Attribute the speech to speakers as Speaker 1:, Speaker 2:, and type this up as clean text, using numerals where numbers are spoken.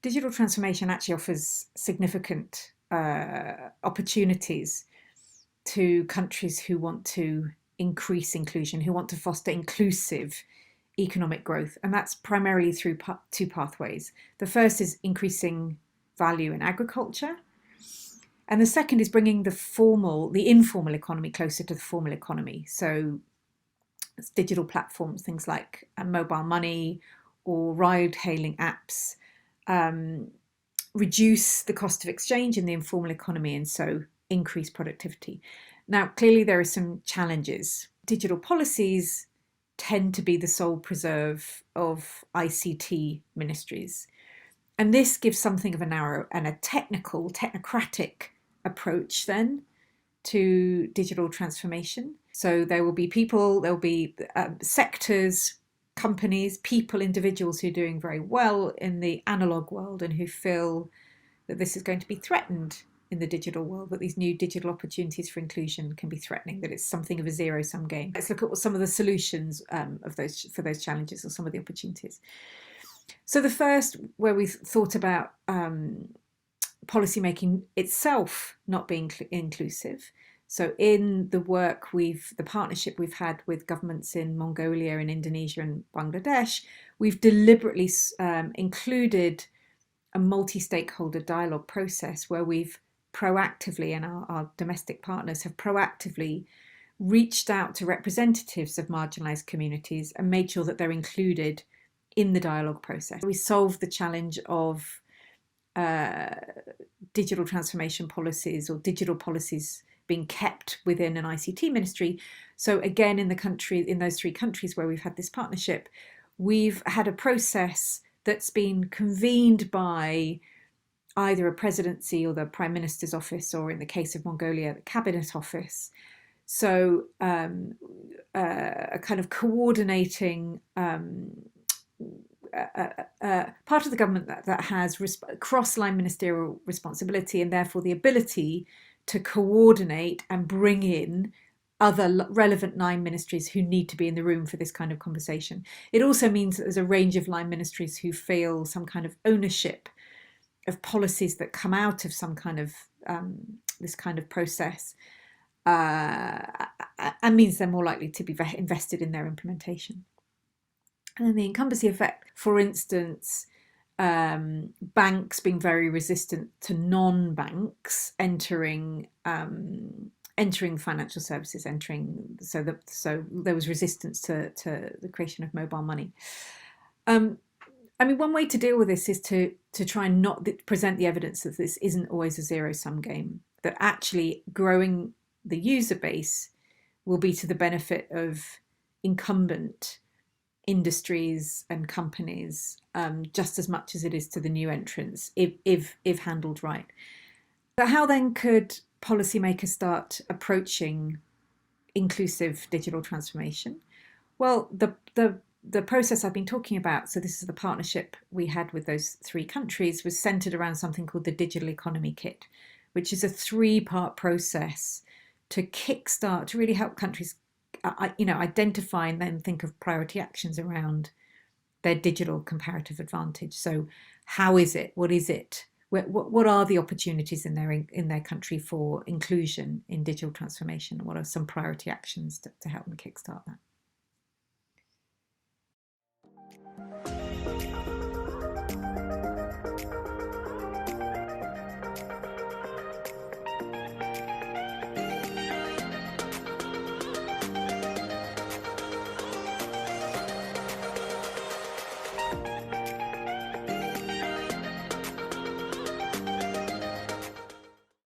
Speaker 1: digital transformation actually offers significant opportunities to countries who want to increase inclusion, who want to foster inclusive economic growth. And that's primarily through two pathways. The first is increasing value in agriculture. And the second is bringing the informal economy closer to the formal economy. So it's digital platforms, things like mobile money or ride-hailing apps, reduce the cost of exchange in the informal economy and so increase productivity. Now, clearly there are some challenges. Digital policies tend to be the sole preserve of ICT ministries. And this gives something of a narrow and a technocratic approach then to digital transformation. So there will be people, there will be sectors, companies, people, individuals who are doing very well in the analog world and who feel that this is going to be threatened in the digital world, that these new digital opportunities for inclusion can be threatening, that it's something of a zero-sum game. Let's look at what some of the solutions for those challenges or some of the opportunities. So the first, where we've thought about policymaking itself not being inclusive. So in the work the partnership we've had with governments in Mongolia and Indonesia and Bangladesh, we've deliberately included a multi-stakeholder dialogue process where we've proactively, and our domestic partners have proactively reached out to representatives of marginalised communities and made sure that they're included in the dialogue process. We solved the challenge of digital transformation policies or digital policies being kept within an ICT ministry. So again, in those three countries where we've had this partnership, we've had a process that's been convened by either a presidency or the Prime Minister's office, or in the case of Mongolia, the Cabinet Office. So a kind of coordinating part of the government that has cross-line ministerial responsibility and therefore the ability to coordinate and bring in other relevant line ministries who need to be in the room for this kind of conversation. It also means that there's a range of line ministries who feel some kind of ownership of policies that come out of some kind of this kind of process, and means they're more likely to be invested in their implementation. And then the incumbency effect, for instance, banks being very resistant to non-banks entering financial services, so there was resistance to the creation of mobile money. I mean, one way to deal with this is to try and not present the evidence that this isn't always a zero-sum game, that actually growing the user base will be to the benefit of incumbent industries and companies just as much as it is to the new entrants, if handled right. But how then could policymakers start approaching inclusive digital transformation? Well, the process I've been talking about, so this is the partnership we had with those three countries, was centered around something called the Digital Economy Kit, which is a three-part process to really help countries identify and then think of priority actions around their digital comparative advantage. So how is it? What is it? What are the opportunities in their country for inclusion in digital transformation? What are some priority actions to help them kickstart that?